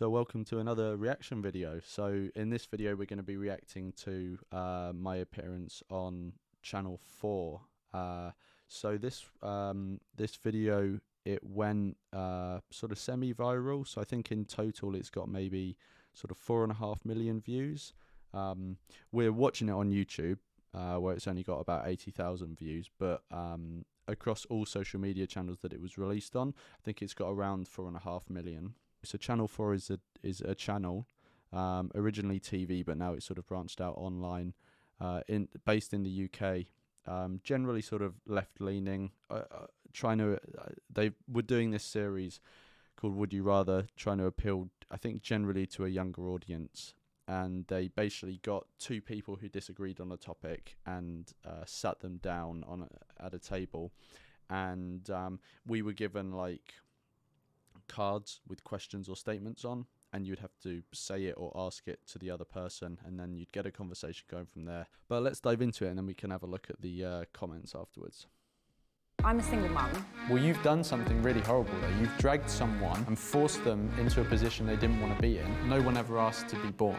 So welcome to another reaction video. So in this video we're going to be reacting to my appearance on Channel 4. So this video, it went sort of semi-viral. So I think in total it's got maybe sort of 4.5 million views. We're watching it on YouTube where it's only got about 80,000 views, but across all social media channels that it was released on, I think it's got around 4.5 million. So Channel 4 is a channel, originally TV, but now it's sort of branched out online, based in the UK, generally sort of left-leaning, they were doing this series called Would You Rather, trying to appeal, I think, generally to a younger audience. And they basically got two people who disagreed on a topic and sat them down at a table, and we were given like cards with questions or statements on, and you'd have to say it or ask it to the other person, and then you'd get a conversation going from there. But let's dive into it, and then we can have a look at the comments afterwards. I'm a single mum. Well, you've done something really horrible there. You've dragged someone and forced them into a position they didn't want to be in. No one ever asked to be born.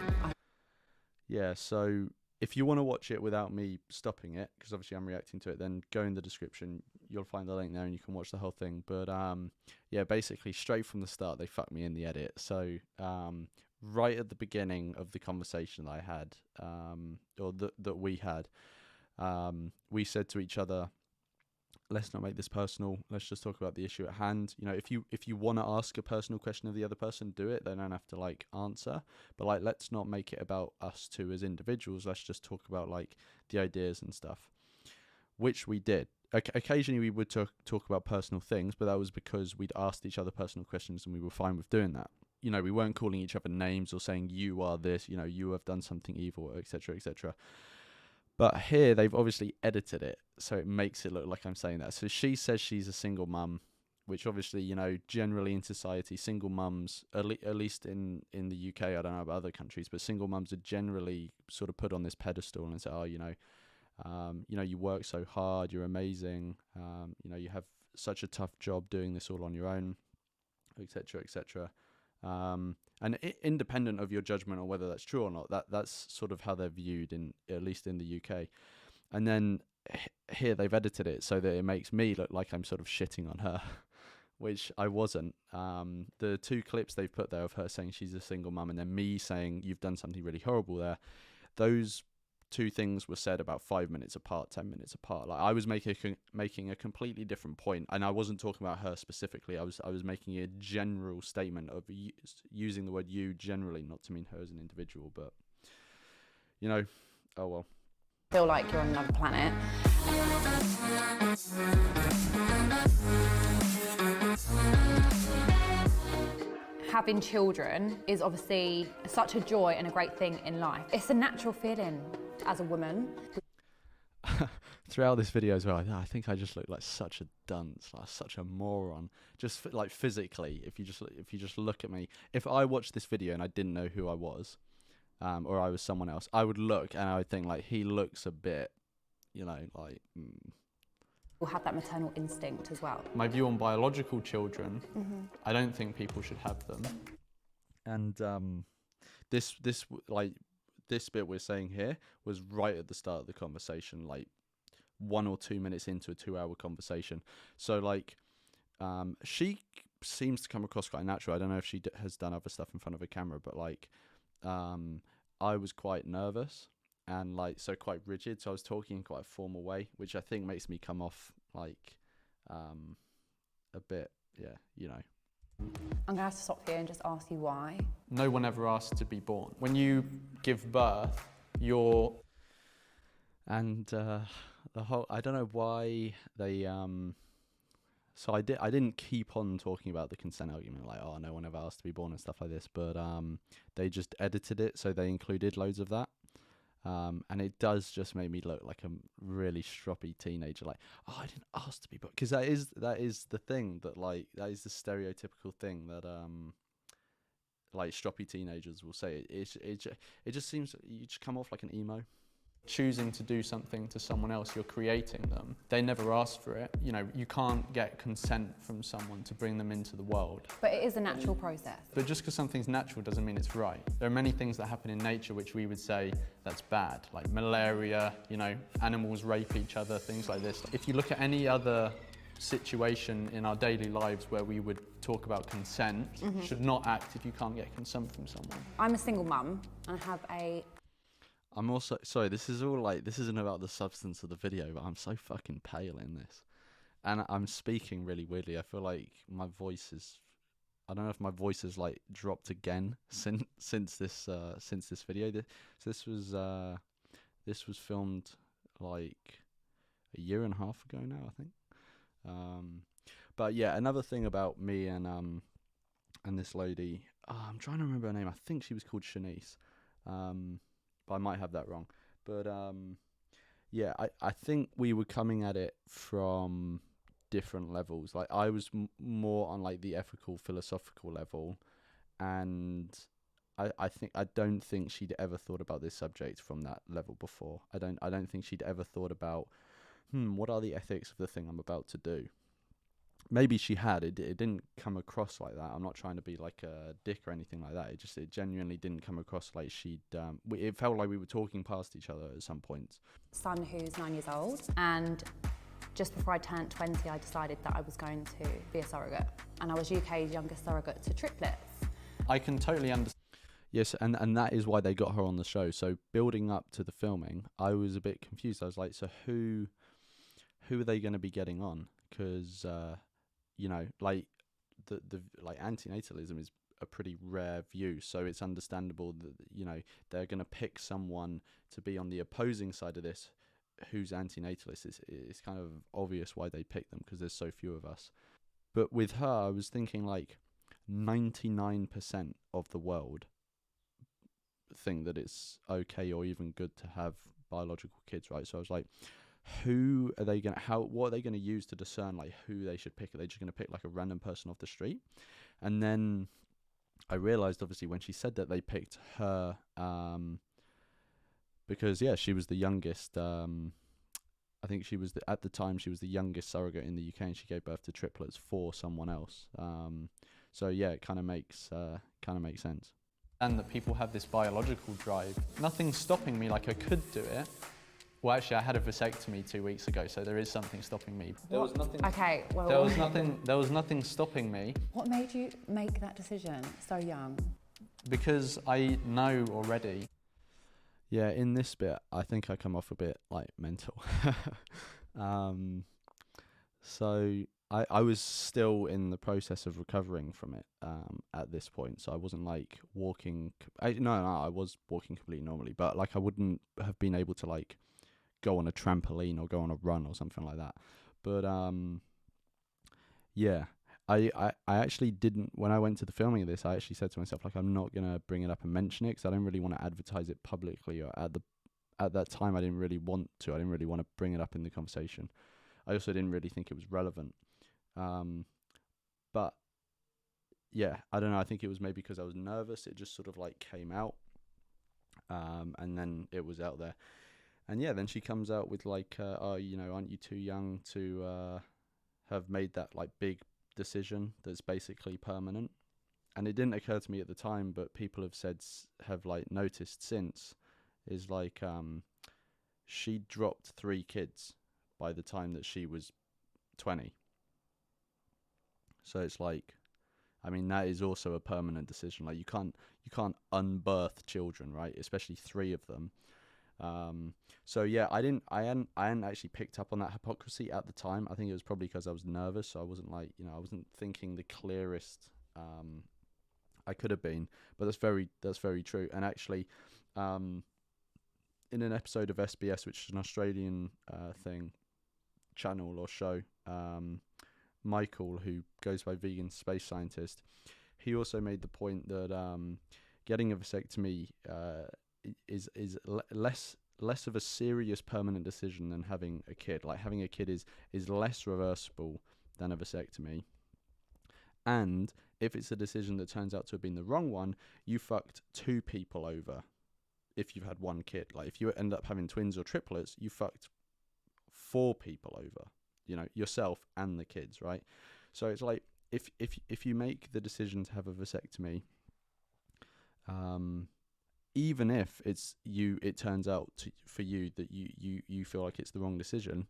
Yeah, so if you want to watch it without me stopping it, because obviously I'm reacting to it, then go in the description. You'll find the link there and you can watch the whole thing. But yeah, basically straight from the start, they fucked me in the edit. So right at the beginning of the conversation that I had, or that we had, we said to each other, let's not make this personal. Let's just talk about the issue at hand. You know, if you want to ask a personal question of the other person, do it. They don't have to like answer. But like, let's not make it about us two as individuals. Let's just talk about like the ideas and stuff, which we did. Occasionally we would talk about personal things, but that was because we'd asked each other personal questions and we were fine with doing that. You know, we weren't calling each other names or saying you are this, you know, you have done something evil, etc., etc. But here they've obviously edited it, so it makes it look like I'm saying that. So she says she's a single mum, which obviously, you know, generally in society, single mums, at least in the UK, I don't know about other countries, but single mums are generally sort of put on this pedestal and say, oh, you know, you work so hard, you're amazing, you know, you have such a tough job doing this all on your own, etc., etc. And independent of your judgment on whether that's true or not, that's sort of how they're viewed, at least in the UK. And then here they've edited it so that it makes me look like I'm sort of shitting on her, which I wasn't. The two clips they've put there of her saying she's a single mum and then me saying you've done something really horrible there, those two things were said about 5 minutes apart, 10 minutes apart. Like I was making a completely different point, and I wasn't talking about her specifically. I was making a general statement of using the word you generally, not to mean her as an individual. But you know, oh well. Feel like you're on another planet. Having children is obviously such a joy and a great thing in life. It's a natural feeling as a woman. Throughout this video as well, I think I just look like such a dunce, like such a moron. Just like physically, if you just look at me, if I watched this video and I didn't know who I was, or I was someone else, I would look and I would think like he looks a bit, you know, like. We'll have that maternal instinct as well. My view on biological children, I don't think people should have them. And this bit we're saying here was right at the start of the conversation, like 1 or 2 minutes into a 2-hour conversation. So like, she seems to come across quite natural. I don't know if she has done other stuff in front of a camera, but like, I was quite nervous and like, so quite rigid. So I was talking in quite a formal way, which I think makes me come off like, a bit, yeah, you know. I'm gonna have to stop here and just ask you why. No one ever asked to be born. When you give birth, you're, and the whole, I don't know why they so I didn't keep on talking about the consent argument, like, oh, no one ever asked to be born and stuff like this, but they just edited it so they included loads of that. And it does just make me look like a really stroppy teenager, like, oh, I didn't ask to be born, because that is the thing that, like, that is the stereotypical thing that like stroppy teenagers will say. It just seems you just come off like an emo. Choosing to do something to someone else, you're creating them. They never asked for it. You know, you can't get consent from someone to bring them into the world. But it is a natural process. But just because something's natural doesn't mean it's right. There are many things that happen in nature which we would say that's bad, like malaria, you know, animals rape each other, things like this. If you look at any other situation in our daily lives where we would talk about consent, should not act if you can't get consent from someone. I'm a single mum and I have a... I'm also, sorry, this isn't about the substance of the video, but I'm so fucking pale in this. And I'm speaking really weirdly. I feel like my voice is, I don't know if my voice has like dropped again since this video. So this was filmed like a year and a half ago now, I think. But yeah, another thing about me and this lady, I'm trying to remember her name. I think she was called Shanice. But I might have that wrong. But yeah, I think we were coming at it from different levels. Like I was more on like the ethical, philosophical level, and I don't think she'd ever thought about this subject from that level before. I don't think she'd ever thought about, what are the ethics of the thing I'm about to do? Maybe she had. It didn't come across like that. I'm not trying to be like a dick or anything like that. It genuinely didn't come across like she'd. It felt like we were talking past each other at some point. Son who's 9 years old, and just before I turned 20, I decided that I was going to be a surrogate, and I was UK's youngest surrogate to triplets. I can totally understand. Yes, and that is why they got her on the show. So building up to the filming, I was a bit confused. I was like, so who are they going to be getting on? Because you know, like the like antinatalism is a pretty rare view, so it's understandable that, you know, they're going to pick someone to be on the opposing side of this who's antinatalist. It's kind of obvious why they pick them, because there's so few of us. But with her, I was thinking like 99% of the world think that it's okay or even good to have biological kids, right? So I was like, who are they going to, what are they going to use to discern like who they should pick? Are they just going to pick like a random person off the street? And then I realized, obviously, when she said that, they picked her because yeah, she was the youngest. I think she was at the time she was the youngest surrogate in the UK, and she gave birth to triplets for someone else. So yeah, it kind of makes sense. And that people have this biological drive. Nothing's stopping me. Like I could do it. Well, actually, I had a vasectomy 2 weeks ago, so there is something stopping me. There was nothing. Okay, well. There was nothing stopping me. What made you make that decision so young? Because I know already. Yeah, in this bit, I think I come off a bit like mental. So I was still in the process of recovering from it at this point, so I wasn't like walking. No, I was walking completely normally, but like I wouldn't have been able to like go on a trampoline or go on a run or something like that. But yeah, I actually didn't, when I went to the filming of this, I actually said to myself, like, I'm not gonna bring it up and mention it, because I don't really want to advertise it publicly, or at that time I didn't really want to. I didn't really want to bring it up in the conversation. I also didn't really think it was relevant. But yeah, I don't know, I think it was maybe because I was nervous, it just sort of like came out, and then it was out there. And yeah, then she comes out with like, oh, you know, aren't you too young to have made that like big decision that's basically permanent? And it didn't occur to me at the time, but people have like noticed since, is like she dropped 3 kids by the time that she was 20. So it's like, I mean, that is also a permanent decision. Like you can't unbirth children, right? Especially 3 of them. So yeah, I hadn't actually picked up on that hypocrisy at the time. I think it was probably because I was nervous, so I wasn't like, you know, I wasn't thinking the clearest I could have been. But that's very true. And actually, in an episode of SBS, which is an Australian channel or show, Michael, who goes by Vegan Space Scientist, he also made the point that getting a vasectomy is less of a serious permanent decision than having a kid. Like having a kid is less reversible than a vasectomy. And if it's a decision that turns out to have been the wrong one, you fucked 2 people over if you've had one kid. Like if you end up having twins or triplets, you fucked 4 people over, you know, yourself and the kids, right? So it's like if you make the decision to have a vasectomy, even if it turns out for you that you feel like it's the wrong decision,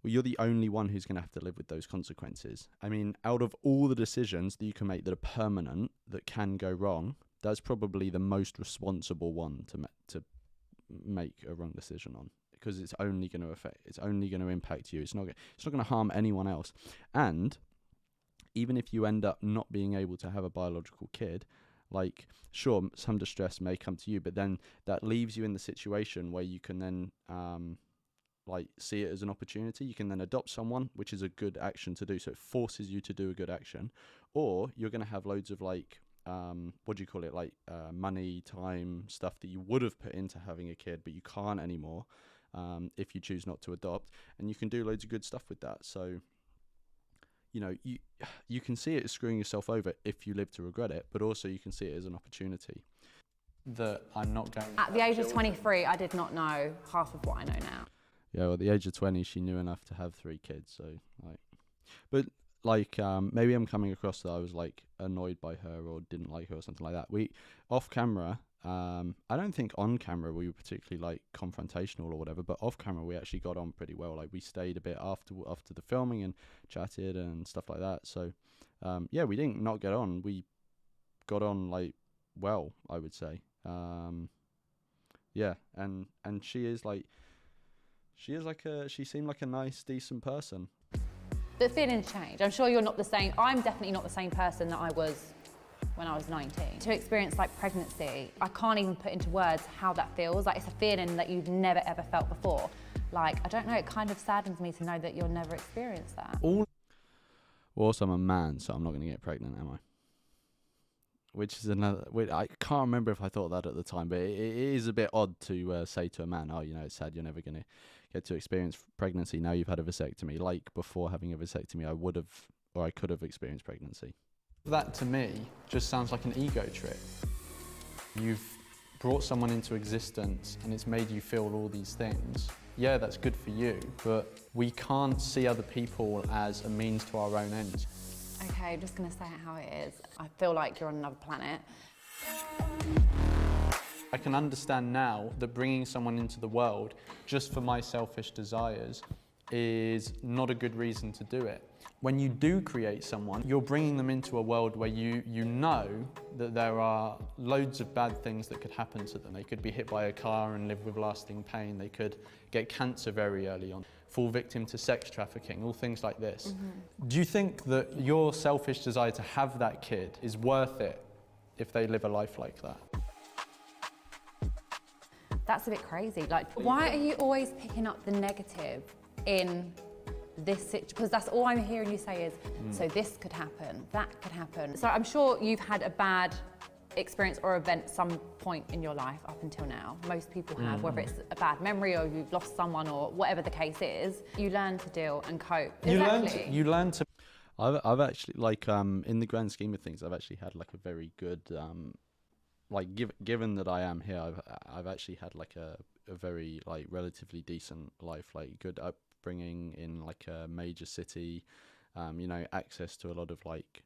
well, you're the only one who's going to have to live with those consequences. I mean, out of all the decisions that you can make that are permanent, that can go wrong, that's probably the most responsible one to make a wrong decision on, because it's only going to impact you. It's not going to harm anyone else. And even if you end up not being able to have a biological kid, like, sure, some distress may come to you, but then that leaves you in the situation where you can then like see it as an opportunity. You can then adopt someone, which is a good action to do. So it forces you to do a good action. Or you're going to have loads of like, what do you call it? Like money, time, stuff that you would have put into having a kid, but you can't anymore if you choose not to adopt. And you can do loads of good stuff with that. So, you know, you can see it as screwing yourself over if you live to regret it, but also you can see it as an opportunity. That I'm not going. At the age of 23, I did not know half of what I know now. Yeah, well, at the age of 20, she knew enough to have 3 kids. So, like, but like, maybe I'm coming across that I was like annoyed by her or didn't like her or something like that. We off camera, I don't think on camera we were particularly like confrontational or whatever, but off camera we actually got on pretty well. Like we stayed a bit after the filming and chatted and stuff like that. So, yeah, we didn't not get on. We got on like well, I would say. Yeah, and she seemed like a nice, decent person. The feelings change. I'm sure you're not the same. I'm definitely not the same person that I was when I was 19. To experience like pregnancy, I can't even put into words how that feels. Like it's a feeling that you've never ever felt before. Like, I don't know, it kind of saddens me to know that you'll never experience that. Well, also I'm a man, so I'm not going to get pregnant, am I? Which is I can't remember if I thought that at the time, but it is a bit odd to say to a man, oh, you know, it's sad you're never going to get to experience pregnancy now you've had a vasectomy. Like before having a vasectomy, I could have experienced pregnancy. That to me just sounds like an ego trip. You've brought someone into existence and it's made you feel all these things. Yeah, that's good for you, but we can't see other people as a means to our own ends. Okay, I'm just going to say it how it is. I feel like you're on another planet. I can understand now that bringing someone into the world just for my selfish desires is not a good reason to do it. When you do create someone, you're bringing them into a world where you know that there are loads of bad things that could happen to them. They could be hit by a car and live with lasting pain. They could get cancer very early on, fall victim to sex trafficking, all things like this. Mm-hmm. Do you think that your selfish desire to have that kid is worth it if they live a life like that? That's a bit crazy. Like, why are you always picking up the negative in this situation? Because that's all I'm hearing you say is, so this could happen, that could happen. So I'm sure you've had a bad experience or event some point in your life up until now. Most people have, whether it's a bad memory or you've lost someone or whatever the case is. You learn to deal and cope. You learn to. I've actually, like, in the grand scheme of things, I've actually had like a very good, like, given that I am here, I've actually had like a very like relatively decent life, like good upbringing in like a major city, you know, access to a lot of like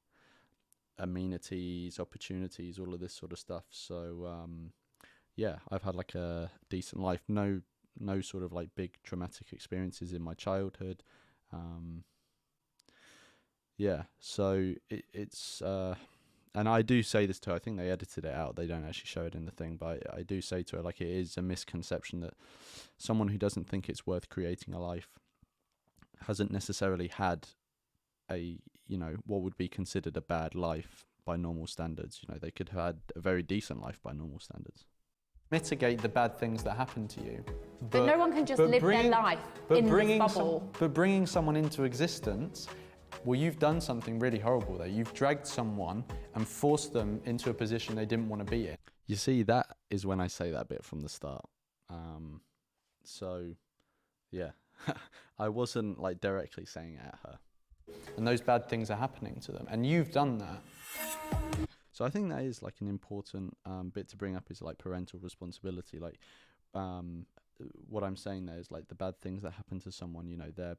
amenities, opportunities, all of this sort of stuff. So yeah, I've had like a decent life. No sort of like big traumatic experiences in my childhood. Yeah, so it's and I do say this to her, I think they edited it out, they don't actually show it in the thing, but I do say to her, like, it is a misconception that someone who doesn't think it's worth creating a life hasn't necessarily had a, you know, what would be considered a bad life by normal standards. You know, they could have had a very decent life by normal standards. Mitigate the bad things that happen to you. But no one can just live their life in this bubble. But bringing someone into existence, well, you've done something really horrible there. You've dragged someone and forced them into a position they didn't want to be in. You see, that is when I say that bit from the start. So, yeah, I wasn't like directly saying it at her. And those bad things are happening to them. And you've done that. So I think that is like an important bit to bring up, is like parental responsibility. Like what I'm saying there is like the bad things that happen to someone, you know, they're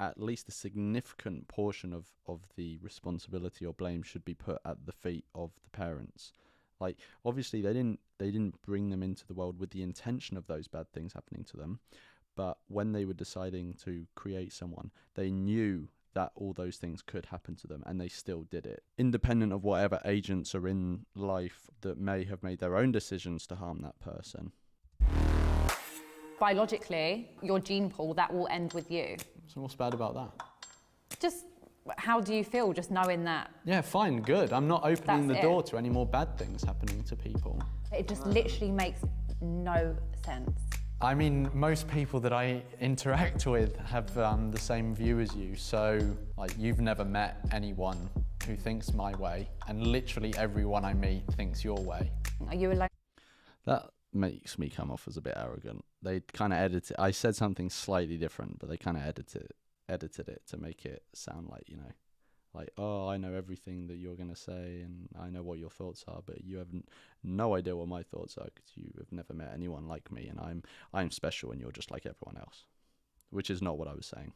at least a significant portion of the responsibility or blame should be put at the feet of the parents. Like obviously they didn't bring them into the world with the intention of those bad things happening to them, but when they were deciding to create someone, they knew that all those things could happen to them, and they still did it, independent of whatever agents are in life that may have made their own decisions to harm that person. Biologically, your gene pool, that will end with you. So what's bad about that? Just how do you feel just knowing that? Yeah, fine, good. I'm not opening the That's door it. to any more bad things happening to people. It just literally makes no sense. I mean, most people that I interact with have the same view as you. So, like, you've never met anyone who thinks my way, and literally everyone I meet thinks your way. Are you alone? That makes me come off as a bit arrogant. They kind of edited. I said something slightly different, but they kind of edited it to make it sound like, you know, like, oh, I know everything that you're gonna say, and I know what your thoughts are, but you have no idea what my thoughts are because you have never met anyone like me, and I'm special, and you're just like everyone else, which is not what I was saying.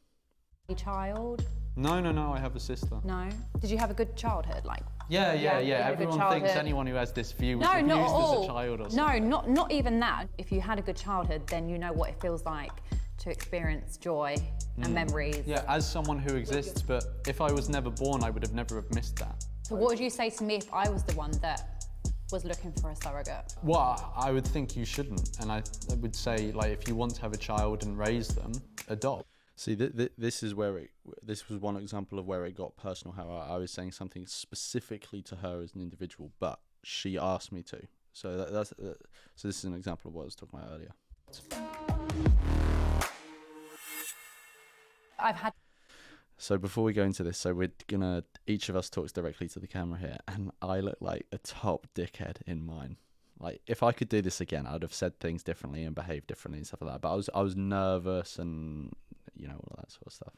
A child? No, I have a sister. No. Did you have a good childhood? Like? Yeah. you had a good Everyone thinks childhood. anyone who has this view was No, abused not at as all. a child or something. No, not even that. If you had a good childhood, then you know what it feels like to experience joy and memories. Yeah, as someone who exists, but if I was never born, I would have never have missed that. So what would you say to me if I was the one that was looking for a surrogate? Well, I would think you shouldn't, and I would say, like, if you want to have a child and raise them, adopt. See, this is where this was one example of where it got personal. How I was saying something specifically to her as an individual, but she asked me to. So so this is an example of what I was talking about earlier. I've had. So before we go into this, so we're gonna, each of us talks directly to the camera here, and I look like a top dickhead in mine. Like, if I could do this again, I'd have said things differently and behaved differently and stuff like that. But I was nervous and, you know, all that sort of stuff.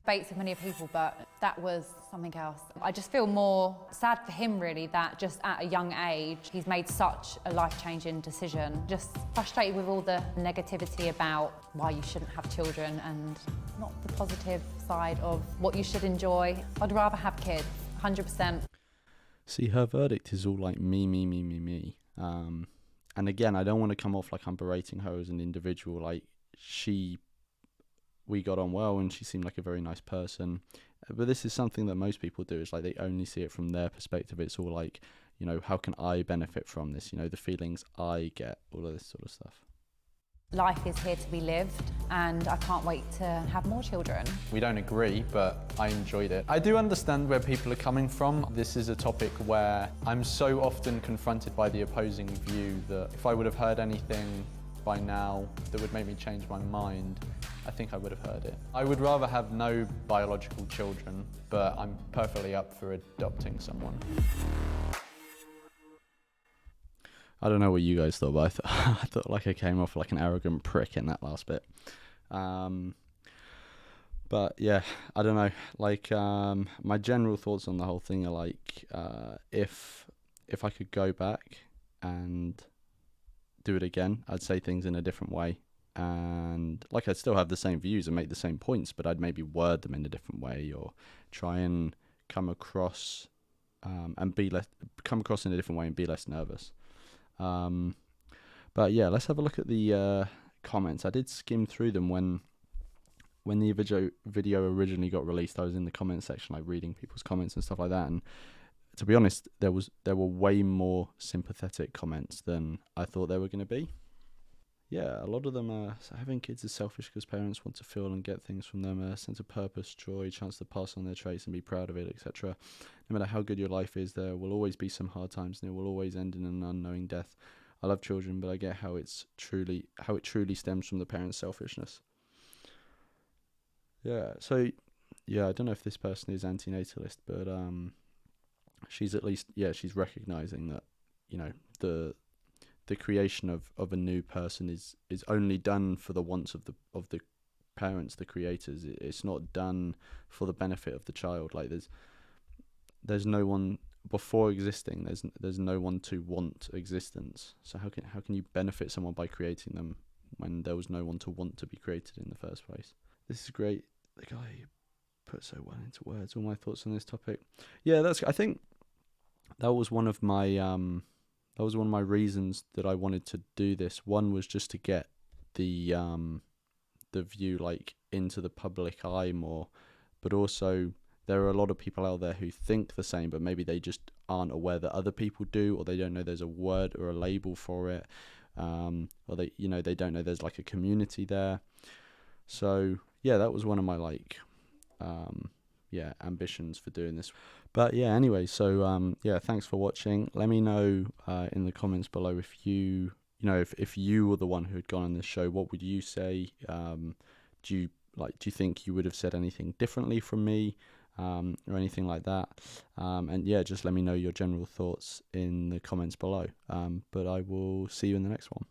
Debates with many people, but that was something else. I just feel more sad for him, really, that just at a young age, he's made such a life-changing decision. Just frustrated with all the negativity about why you shouldn't have children and not the positive side of what you should enjoy. I'd rather have kids, 100%. See, her verdict is all like me. And again, I don't want to come off like I'm berating her as an individual. Like, we got on well and she seemed like a very nice person. But this is something that most people do, is like they only see it from their perspective. It's all like, you know, how can I benefit from this? You know, the feelings I get, all of this sort of stuff. Life is here to be lived, and I can't wait to have more children. We don't agree, but I enjoyed it. I do understand where people are coming from. This is a topic where I'm so often confronted by the opposing view that if I would have heard anything by now that would make me change my mind, I think I would have heard it. I would rather have no biological children, but I'm perfectly up for adopting someone. I don't know what you guys thought, but I thought like I came off like an arrogant prick in that last bit. But yeah, I don't know. Like, my general thoughts on the whole thing are like, if I could go back and do it again, I'd say things in a different way. And like, I'd still have the same views and make the same points, but I'd maybe word them in a different way, or try and come across in a different way and be less nervous. But yeah, let's have a look at the comments. I did skim through them when the video originally got released. I was in the comment section, like reading people's comments and stuff like that, and to be honest, there were way more sympathetic comments than I thought there were going to be. Yeah, a lot of them are having kids is selfish because parents want to feel and get things from them, a sense of purpose, joy, chance to pass on their traits and be proud of it, etc. No matter how good your life is, there will always be some hard times, and it will always end in an unknowing death. I love children, but I get how it truly stems from the parents' selfishness. Yeah, so yeah, I don't know if this person is antinatalist, but she's at least, yeah, she's recognizing that, you know, the creation of a new person is only done for the wants of the parents, the creators. It's not done for the benefit of the child. Like, there's no one before existing, there's no one to want existence. So how can you benefit someone by creating them when there was no one to want to be created in the first place? This is great. The guy put so well into words all my thoughts on this topic. Yeah, I think that was one of my reasons that I wanted to do this. One was just to get the view like into the public eye more, but also there are a lot of people out there who think the same, but maybe they just aren't aware that other people do, or they don't know there's a word or a label for it, or they don't know there's like a community there. So yeah, that was one of my ambitions for doing this. But yeah, anyway, so thanks for watching. Let me know in the comments below if you were the one who had gone on this show, what would you say? Do you think you would have said anything differently from me, or anything like that? And yeah, just let me know your general thoughts in the comments below. But I will see you in the next one.